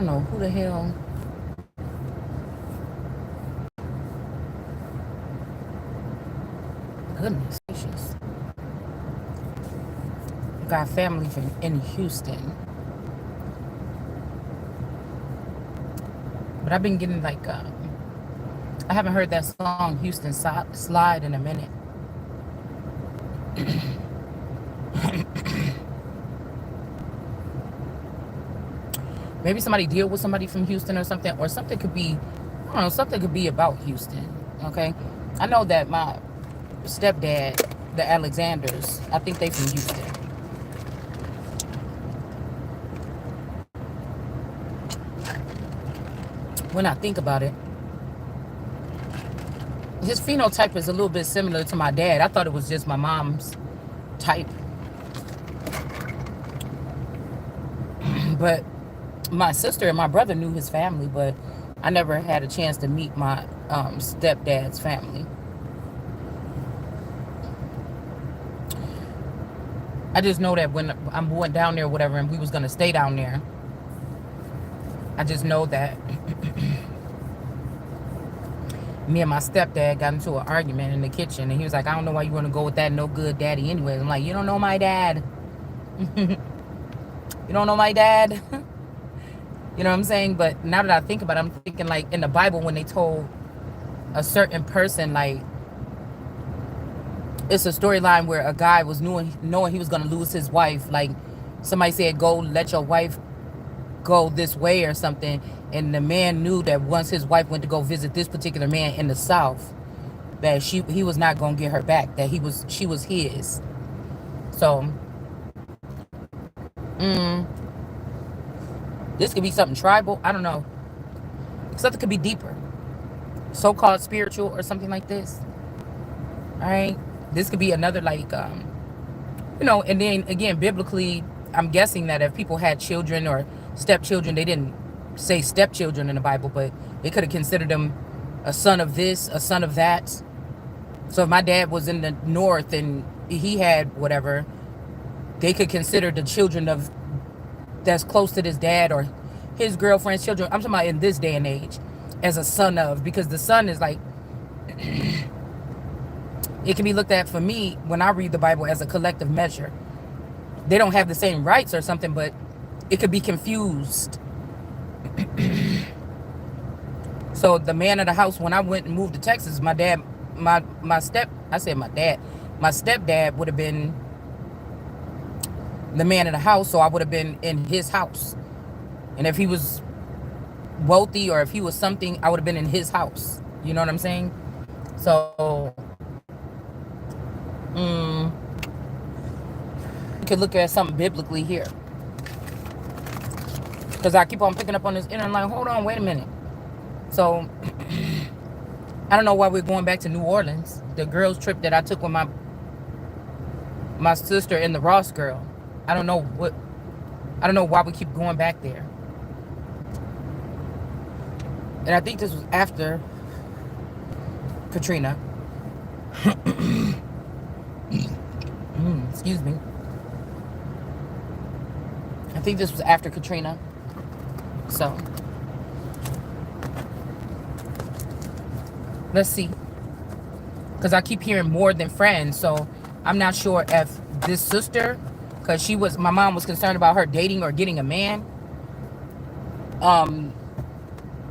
don't know who the hell. Goodness gracious. Got family in Houston. But I've been getting like, I haven't heard that song Houston Slide in a minute. Maybe somebody deal with somebody from Houston or something could be, I don't know, something could be about Houston, okay? I know that my stepdad, the Alexanders, I think they from Houston. When I think about it, his phenotype is a little bit similar to my dad. I thought it was just my mom's type. But my sister and my brother knew his family, but I never had a chance to meet my stepdad's family. I just know that when I went down there or whatever, and we was going to stay down there, I just know that me and my stepdad got into an argument in the kitchen, and he was like, I don't know why you want to go with that no good daddy anyway. I'm like, you don't know my dad. You don't know my dad. You know what I'm saying? But now that I think about it, I'm thinking like in the Bible when they told a certain person, like, it's a storyline where a guy was knowing he was going to lose his wife. Like somebody said, go let your wife go this way or something. And the man knew that once his wife went to go visit this particular man in the South, that he was not going to get her back, that she was his. So, this could be something tribal. I don't know. Something could be deeper. So-called spiritual or something like this. All right. This could be another like, you know, and then again, biblically, I'm guessing that if people had children or stepchildren, they didn't say stepchildren in the Bible, but they could have considered them a son of this, a son of that. So if my dad was in the north and he had whatever, they could consider the children of that's close to this dad or his girlfriend's children. I'm talking about in this day and age as a son of, because the son is like, it can be looked at for me when I read the Bible as a collective measure. They don't have the same rights or something, but it could be confused. So the man of the house, when I went and moved to Texas, my dad, my stepdad would have been the man of the house, so I would have been in his house. And if he was wealthy or if he was something, I would have been in his house. You know what I'm saying? So, you could look at something biblically here. Because I keep on picking up on this inner line. Hold on, wait a minute. So, I don't know why we're going back to New Orleans. The girls' trip that I took with my sister and the Ross girl. I don't know why we keep going back there. And I think this was after Katrina. Excuse me. I think this was after Katrina. So, let's see. Because I keep hearing more than friends. So, I'm not sure if this sister, because my mom was concerned about her dating or getting a man.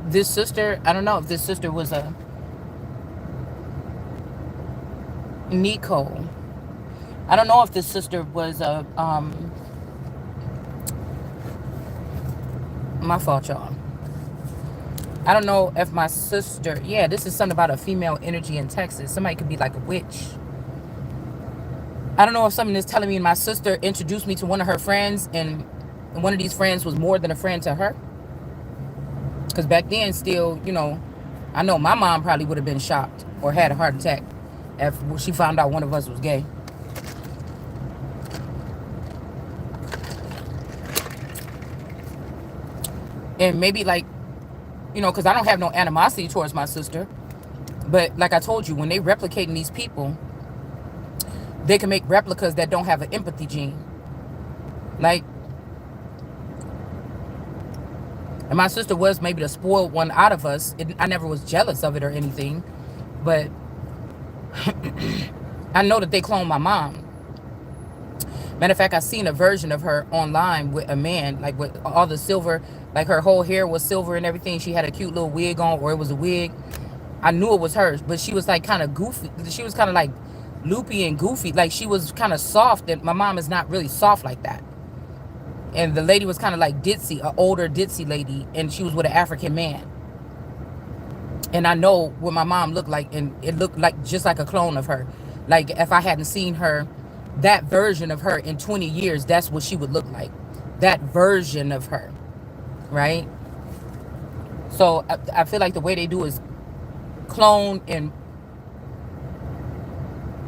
This sister, I don't know if this sister was a Nico. I don't know if this sister was a, my fault, y'all. I don't know if my sister, yeah, this is something about a female energy in Texas. Somebody could be like a witch. I don't know if something is telling me my sister introduced me to one of her friends, and one of these friends was more than a friend to her. Because back then, still, you know, I know my mom probably would have been shocked or had a heart attack if she found out one of us was gay. And maybe like, you know, because I don't have no animosity towards my sister. But like I told you, when they replicating these people, they can make replicas that don't have an empathy gene. Like, And my sister was maybe the spoiled one out of us. I never was jealous of it or anything. But I know that they cloned my mom. Matter of fact, I seen a version of her online with a man, like with all the silver, like her whole hair was silver and everything. She had a cute little wig on, or it was a wig. I knew it was hers, but she was like kind of goofy. She was kind of like loopy and goofy. Like she was kind of soft, and my mom is not really soft like that. And the lady was kind of like ditzy, an older ditzy lady, and she was with an African man. And I know what my mom looked like, and it looked like just like a clone of her. Like if I hadn't seen her, that version of her in 20 years, that's what she would look like. That version of her, right? So I feel like the way they do is clone, and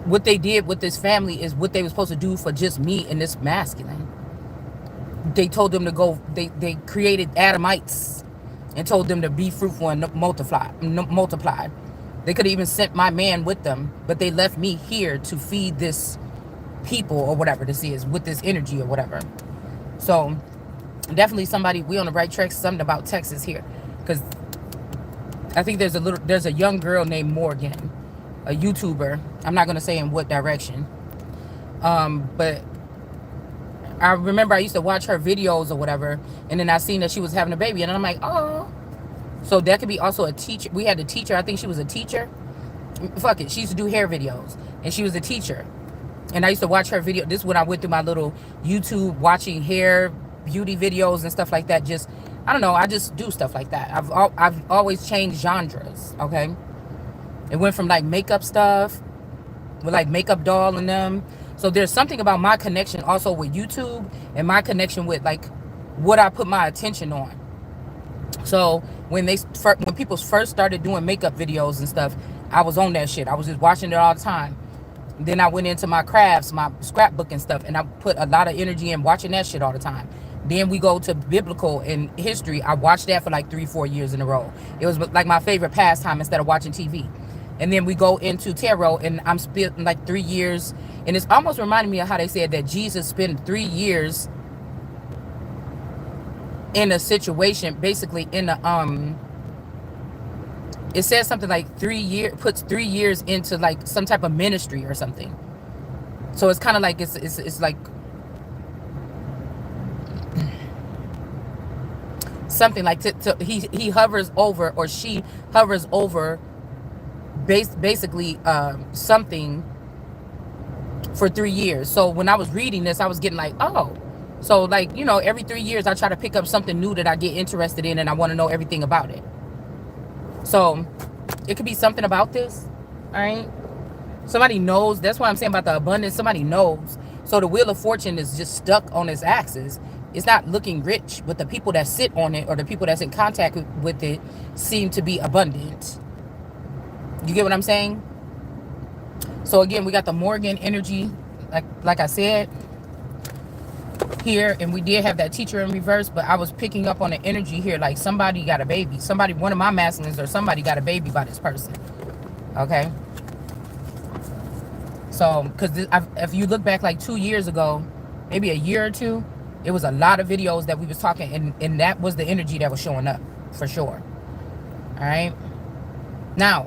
what they did with this family is what they were supposed to do for just me and this masculine. They told them to go, they created Adamites and told them to be fruitful and multiply. They could have even sent my man with them, but they left me here to feed this people or whatever this is, with this energy or whatever. So definitely somebody, we on the right track. Something about Texas here, because I think there's a young girl named Morgan, a YouTuber. I'm not gonna say in what direction, but I remember I used to watch her videos or whatever, and then I seen that she was having a baby, and I'm like, oh, so that could be also a teacher. We had a teacher. I think she was a teacher. Fuck it, she used to do hair videos, and she was a teacher. And I used to watch her video. This is when I went through my little YouTube watching hair beauty videos and stuff like that. Just, I don't know, I just do stuff like that. I've always changed genres, okay? It went from like makeup stuff with like makeup doll and them. So there's something about my connection also with YouTube, and my connection with like what I put my attention on. So when people first started doing makeup videos and stuff, I was on that shit. I was just watching it all the time. Then I went into my crafts, my scrapbook and stuff, and I put a lot of energy in watching that shit all the time. Then we go to biblical and history. I watched that for like 3-4 years in a row. It was like my favorite pastime instead of watching TV. And then we go into tarot, and I'm spending like 3 years. And it's almost reminding me of how they said that Jesus spent 3 years in a situation, basically in a it says something like 3 years, puts 3 years into like some type of ministry or something. So it's kind of like it's like something like he hovers over, or she hovers over basically something for 3 years. So when I was reading this, I was getting like, oh, so like, you know, every 3 years I try to pick up something new that I get interested in, and I want to know everything about it. So it could be something about this. All right, somebody knows. That's why I'm saying about the abundance. Somebody knows. So the wheel of fortune is just stuck on its axis. It's not looking rich, but the people that sit on it, or the people that's in contact with it, seem to be abundant. You get what I'm saying? So again, we got the Morgan energy, like I said here, and we did have that teacher in reverse, but I was picking up on the energy here, like somebody got a baby. Somebody, one of my masculines, or somebody got a baby by this person. Okay. So, because if you look back like 2 years ago, maybe a year or two, it was a lot of videos that we was talking, and that was the energy that was showing up for sure. All right. Now,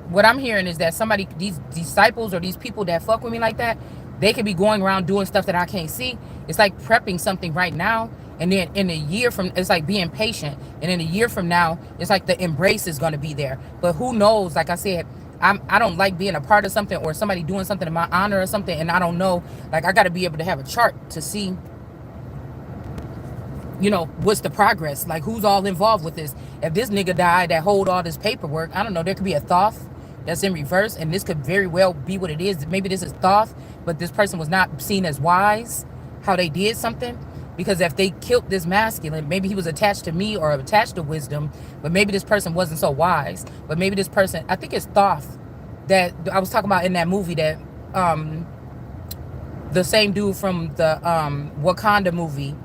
what I'm hearing is that somebody, these disciples or these people that fuck with me like that, they could be going around doing stuff that I can't see. It's like prepping something right now, and then in a year from, it's like being patient, and in a year from now, it's like the embrace is going to be there. But who knows? Like I said, I don't like being a part of something, or somebody doing something in my honor or something, and I don't know. Like, I got to be able to have a chart to see, you know, what's the progress, like who's all involved with this. If this nigga died that hold all this paperwork, I don't know, there could be a Thoth that's in reverse, and this could very well be what it is. Maybe this is Thoth, but this person was not seen as wise, how they did something. Because if they killed this masculine, maybe he was attached to me or attached to wisdom, but maybe this person wasn't so wise. But maybe this person, I think it's Thoth that I was talking about in that movie, that the same dude from the Wakanda movie,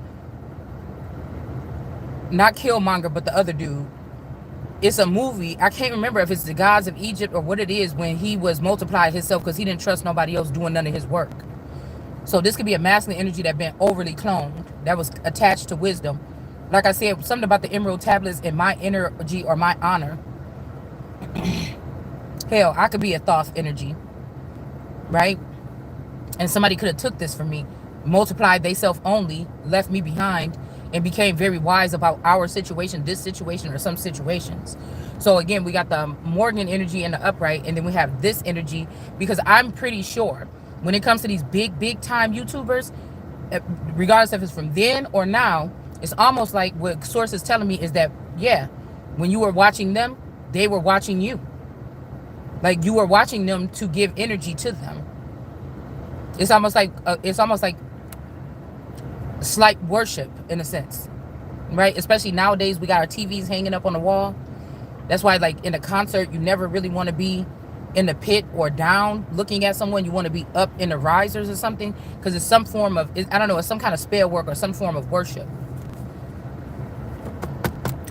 not Killmonger, but the other dude. It's a movie. I can't remember if it's the gods of Egypt or what it is, when he was multiplied himself because he didn't trust nobody else doing none of his work. So this could be a masculine energy that been overly cloned, that was attached to wisdom, Like I said, something about the emerald tablets in my energy or my honor. Hell, I could be a Thoth energy, right? And somebody could have took this from me, multiplied they self only, left me behind, and became very wise about our situation, this situation, or some situations. So again, we got the Morgan energy in the upright, and then we have this energy, because I'm pretty sure when it comes to these big time YouTubers, regardless if it's from then or now, it's almost like what source is telling me is that, yeah, when you were watching them, they were watching you. Like you were watching them to give energy to them. It's almost like slight worship in a sense, right? Especially nowadays, we got our TVs hanging up on the wall. That's why, like in a concert, you never really want to be in the pit or down looking at someone. You want to be up in the risers or something, because it's some form of, I don't know, it's some kind of spell work or some form of worship.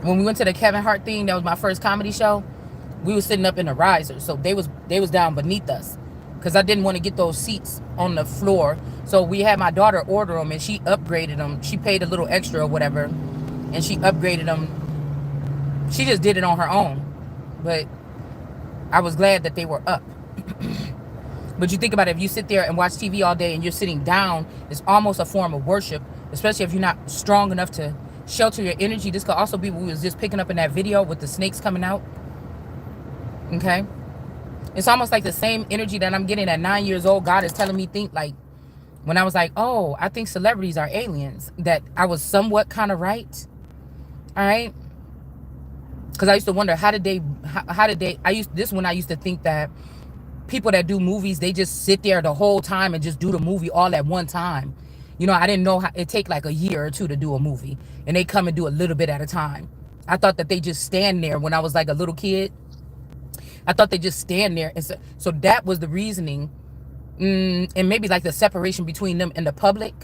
When we went to the Kevin Hart thing, that was my first comedy show, we were sitting up in the risers, so they was down beneath us, because I didn't want to get those seats on the floor. So we had my daughter order them, and she upgraded them. She paid a little extra or whatever, and she upgraded them. She just did it on her own, but I was glad that they were up. But you think about it, if you sit there and watch TV all day and you're sitting down, it's almost a form of worship, especially if you're not strong enough to shelter your energy. This could also be what we was just picking up in that video with the snakes coming out. Okay? It's almost like the same energy that I'm getting at 9 years old. God is telling me, think like, when I was like, oh, I think celebrities are aliens, that I was somewhat kind of right. All right? Because I used to wonder, how did they, I used to think that people that do movies, they just sit there the whole time and just do the movie all at one time. You know, I didn't know how it take like a year or two to do a movie, and they come and do a little bit at a time. I thought that they just stand there when I was like a little kid. I thought they just stand there. And so that was the reasoning. And maybe like the separation between them and the public.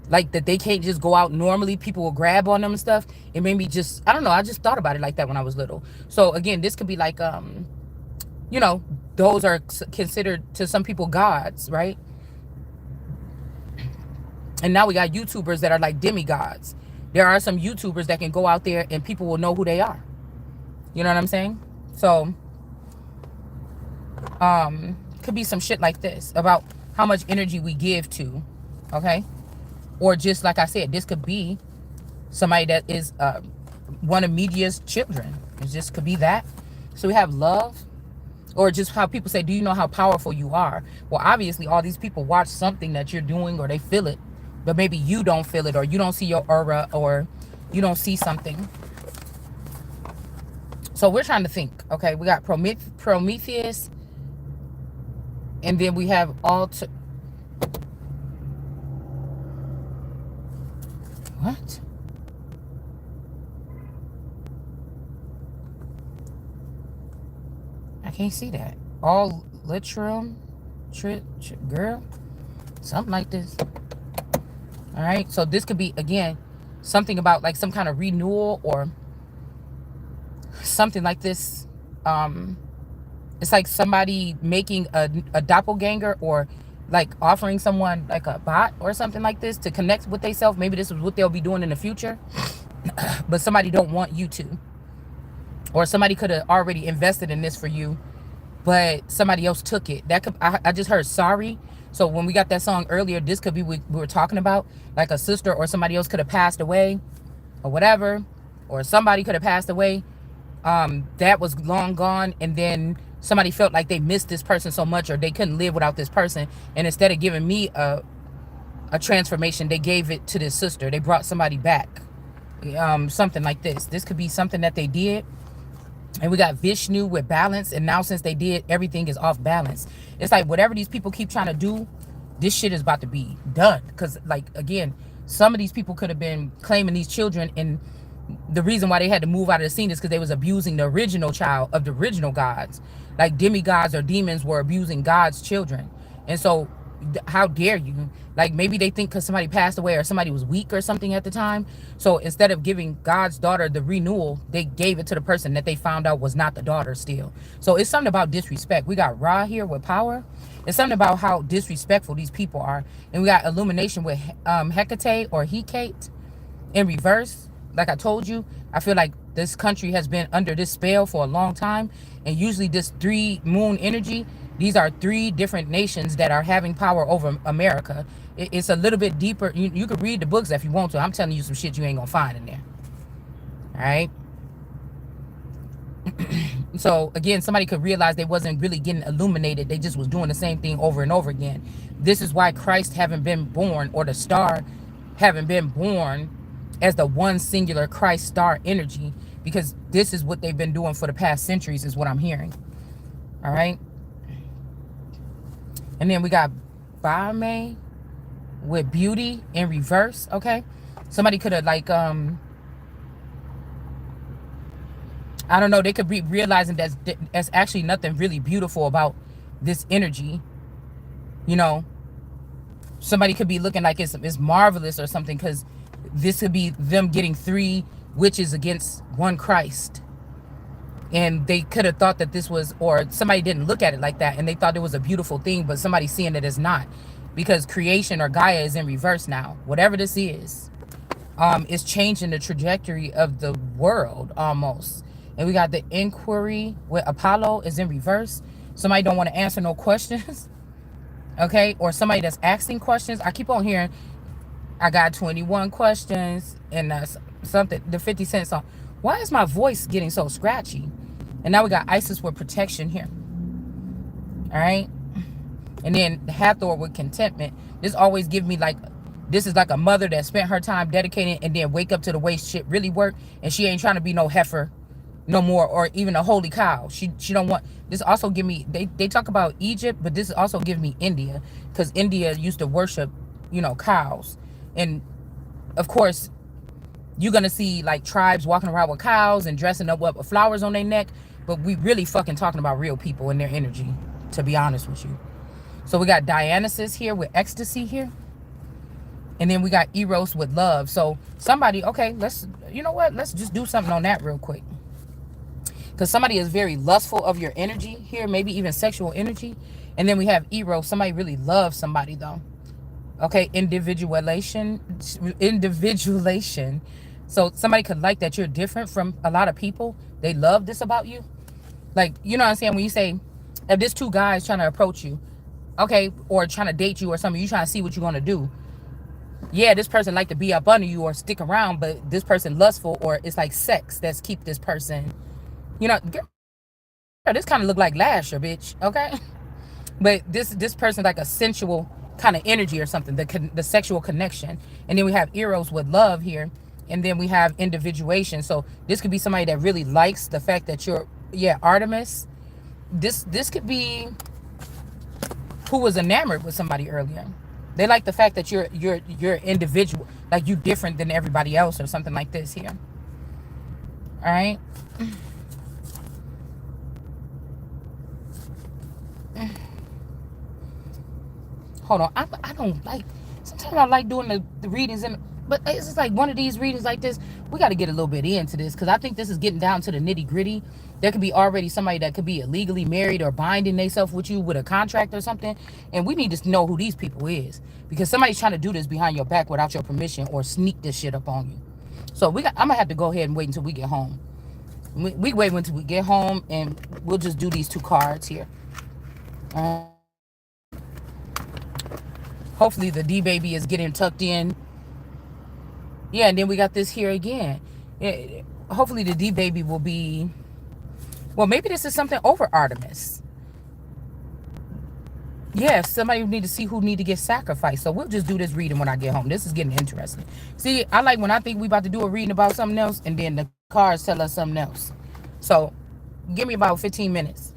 Like that they can't just go out normally. People will grab on them and stuff. It made me just, I don't know. I just thought about it like that when I was little. So again, this could be like, you know, those are considered to some people gods, right? And now we got YouTubers that are like demigods. There are some YouTubers that can go out there and people will know who they are. You know what I'm saying? So, could be some shit like this about how much energy we give to, okay? Or just like I said, this could be somebody that is one of media's children. It just could be that. So we have love, or just how people say, do you know how powerful you are? Well, obviously all these people watch something that you're doing, or they feel it, but maybe you don't feel it, or you don't see your aura, or you don't see something. So we're trying to think. Okay, we got Prometheus, and then we have what? I can't see that. All literum, girl, something like this. All right, so this could be, again, something about like some kind of renewal or something like this. It's like somebody making a doppelganger, or like offering someone like a bot or something like this to connect with themselves. Maybe this is what they'll be doing in the future. But somebody don't want you to. Or somebody could have already invested in this for you, but somebody else took it. That could, I just heard sorry. So when we got that song earlier, this could be what we were talking about. Like a sister or somebody else could have passed away or whatever. Or somebody could have passed away. That was long gone, and then somebody felt like they missed this person so much, or they couldn't live without this person, and instead of giving me a transformation, they gave it to this sister. They brought somebody back. Something like this. This could be something that they did. And we got Vishnu with balance, and now since they did, everything is off balance. It's like whatever these people keep trying to do, this shit is about to be done. Because like, again, some of these people could have been claiming these children, and the reason why they had to move out of the scene is because they was abusing the original child of the original gods. Like demigods or demons were abusing God's children. And so how dare you? Like maybe they think because somebody passed away or somebody was weak or something at the time. So instead of giving God's daughter the renewal, they gave it to the person that they found out was not the daughter still. So it's something about disrespect. We got Ra here with power. It's something about how disrespectful these people are. And we got illumination with Hecate or Hecate in reverse. like I told you, I feel like this country has been under this spell for a long time. And usually this 3 moon energy, these are 3 different nations that are having power over America. It's a little bit deeper. You could read the books if you want to. I'm telling you some shit you ain't gonna find in there. All right. So again, somebody could realize they wasn't really getting illuminated. They just was doing the same thing over and over again. This is why Christ haven't been born, or the star haven't been born as the one singular Christ star energy, because this is what they've been doing for the past centuries, is what I'm hearing. All right. And then we got Bame with beauty in reverse. Okay. Somebody could have like, I don't know, they could be realizing that's actually nothing really beautiful about this energy. You know, somebody could be looking like it's marvelous or something, because this could be them getting 3 witches against 1 Christ. And they could have thought that this was, or somebody didn't look at it like that and they thought it was a beautiful thing, but somebody's seeing it as not, because creation or Gaia is in reverse now. Whatever this is changing the trajectory of the world almost. And we got the inquiry with Apollo is in reverse. Somebody don't want to answer no questions. Okay. Or somebody that's asking questions. I keep on hearing, I got 21 questions, and that's something, the 50 Cent song. Why is my voice getting so scratchy? And now we got Isis with protection here. All right. And then Hathor with contentment. This always give me like, this is like a mother that spent her time dedicating and then wake up to the way shit really work. And she ain't trying to be no heifer no more, or even a holy cow. She don't want. This also give me, they talk about Egypt, but this also give me India, because India used to worship, you know, cows. And of course you're gonna see like tribes walking around with cows and dressing up with flowers on their neck, but we really fucking talking about real people and their energy, to be honest with you. So we got Dionysus here with ecstasy here, and then we got Eros with love. So somebody, okay, let's, you know what, let's just do something on that real quick. Because somebody is very lustful of your energy here, maybe even sexual energy. And then we have Eros. Somebody really loves somebody though. Okay, individuation. So somebody could like that you're different from a lot of people. They love this about you. Like, you know what I'm saying? When you say, if there's 2 guys trying to approach you, okay, or trying to date you or something, you trying to see what you're going to do. Yeah, this person like to be up under you or stick around, but this person lustful, or it's like sex that's keep this person. You know, girl, this kind of look like Lasher, bitch. Okay, but this person like a sensual kind of energy or something, the sexual connection. And then we have Eros with love here, and then we have individuation. So this could be somebody that really likes the fact that you're, yeah, Artemis. This could be who was enamored with somebody earlier. They like the fact that you're individual, like you different than everybody else or something like this here. All right. Hold on. I don't like, sometimes I like doing the readings, but it's just like one of these readings like this, we got to get a little bit into this, because I think this is getting down to the nitty gritty. There could be already somebody that could be illegally married or binding themselves with you with a contract or something. And we need to know who these people is, because somebody's trying to do this behind your back without your permission, or sneak this shit up on you. So I'm going to have to go ahead and wait until we get home. We wait until we get home, and we'll just do these 2 cards here. Hopefully the D baby is getting tucked in. Yeah, and then we got this here again. Yeah, hopefully the D baby will be, well, maybe this is something over Artemis. Yeah, somebody need to see who need to get sacrificed. So we'll just do this reading when I get home. This is getting interesting. See, I like when I think we about to do a reading about something else, and then the cards tell us something else. So give me about 15 minutes.